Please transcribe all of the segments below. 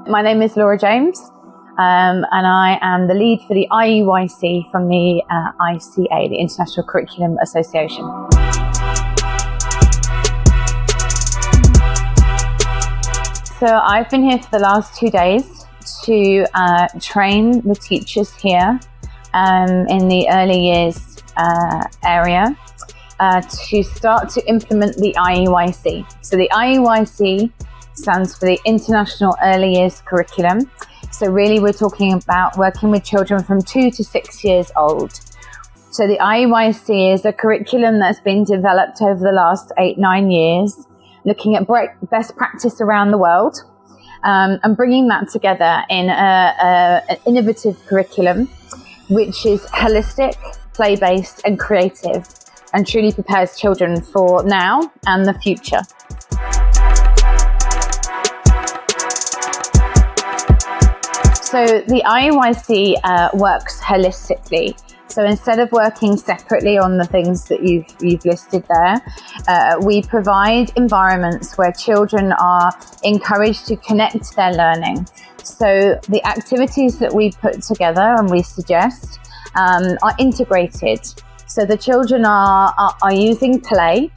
My name is Laura James, and I am the lead for the IEYC from the ICA, the International Curriculum Association. So I've been here for the last 2 days to train the teachers here in the early years area to start to implement the IEYC. So the IEYC stands for the International Early Years Curriculum. So really we're talking about working with children from 2 to 6 years old. So the IEYC is a curriculum that's been developed over the last 8-9 years, looking at best practice around the world and bringing that together in an innovative curriculum, which is holistic, play-based and creative, and truly prepares children for now and the future. So the IEYC works holistically. So instead of working separately on the things that you've listed there, we provide environments where children are encouraged to connect their learning. So the activities that we put together and we suggest are integrated. So the children are using play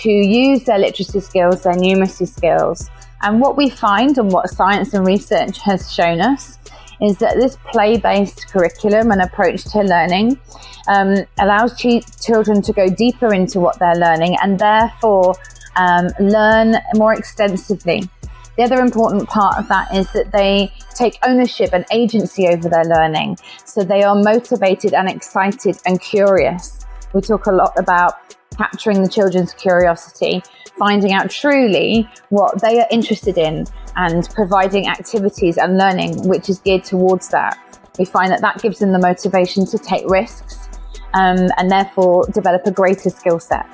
to use their literacy skills, their numeracy skills. And what we find and what science and research has shown us is that this play-based curriculum and approach to learning allows children to go deeper into what they're learning and therefore learn more extensively. The other important part of that is that they take ownership and agency over their learning. So they are motivated and excited and curious. We talk a lot about capturing the children's curiosity, finding out truly what they are interested in and providing activities and learning which is geared towards that. We find that gives them the motivation to take risks and therefore develop a greater skill set.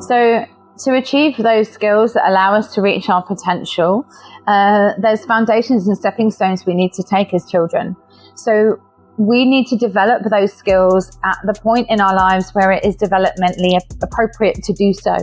So to achieve those skills that allow us to reach our potential, there's foundations and stepping stones we need to take as children. So we need to develop those skills at the point in our lives where it is developmentally appropriate to do so.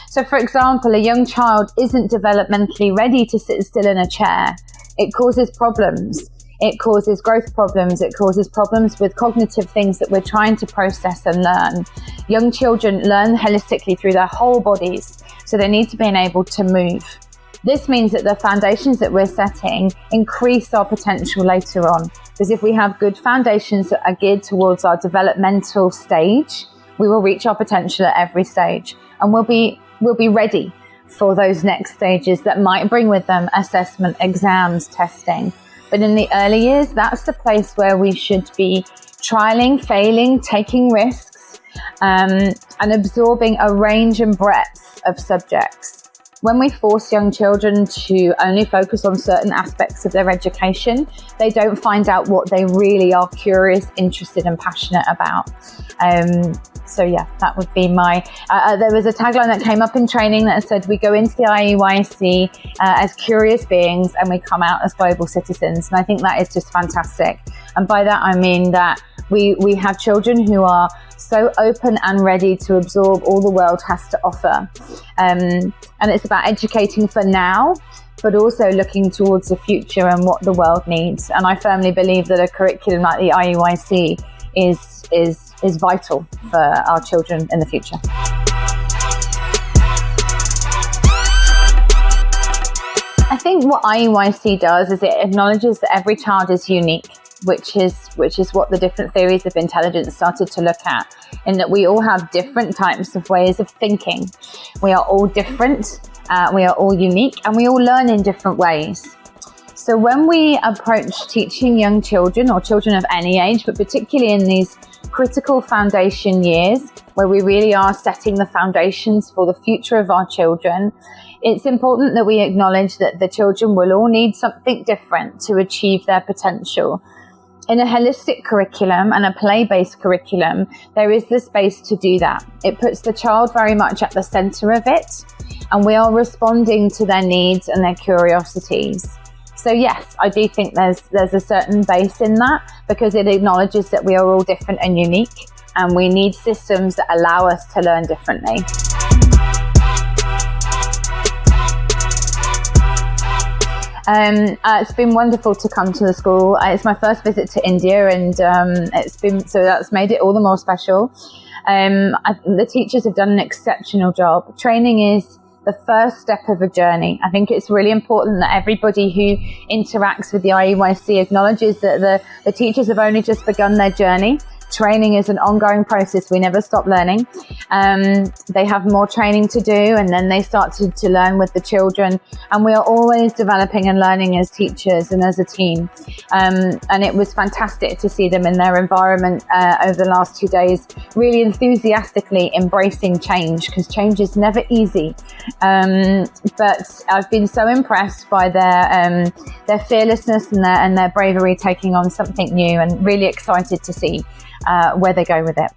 So for example, a young child isn't developmentally ready to sit still in a chair. It causes problems. It causes growth problems. It causes problems with cognitive things that we're trying to process and learn. Young children learn holistically through their whole bodies, so they need to be able to move. This means that the foundations that we're setting increase our potential later on. Because if we have good foundations that are geared towards our developmental stage, we will reach our potential at every stage. And we'll be ready for those next stages that might bring with them assessment, exams, testing. But in the early years, that's the place where we should be trialing, failing, taking risks, and absorbing a range and breadth of subjects. When we force young children to only focus on certain aspects of their education, they don't find out what they really are curious, interested and passionate about. So yeah, that would be my... there was a tagline that came up in training that said, we go into the IEYC as curious beings and we come out as global citizens. And I think that is just fantastic. And by that, I mean that we have children who are so open and ready to absorb all the world has to offer. And it's about educating for now, but also looking towards the future and what the world needs. And I firmly believe that a curriculum like the IEYC is vital for our children in the future. I think what IEYC does is it acknowledges that every child is unique, which is what the different theories of intelligence started to look at, in that we all have different types of ways of thinking. We are all different, we are all unique, and we all learn in different ways. So when we approach teaching young children or children of any age, but particularly in these critical foundation years where we really are setting the foundations for the future of our children, it's important that we acknowledge that the children will all need something different to achieve their potential. In a holistic curriculum and a play-based curriculum, there is the space to do that. It puts the child very much at the center of it, and we are responding to their needs and their curiosities. So yes, I do think there's a certain base in that, because it acknowledges that we are all different and unique, and we need systems that allow us to learn differently. It's been wonderful to come to the school. It's my first visit to India, and that's made it all the more special. The teachers have done an exceptional job. Training is the first step of a journey. I think it's really important that everybody who interacts with the IEYC acknowledges that the teachers have only just begun their journey. Training is an ongoing process. We never stop learning. They have more training to do, and then they start to learn with the children. And we are always developing and learning as teachers and as a team. And it was fantastic to see them in their environment over the last 2 days, really enthusiastically embracing change, because change is never easy. But I've been so impressed by their fearlessness and their bravery taking on something new, and really excited to see where they go with it.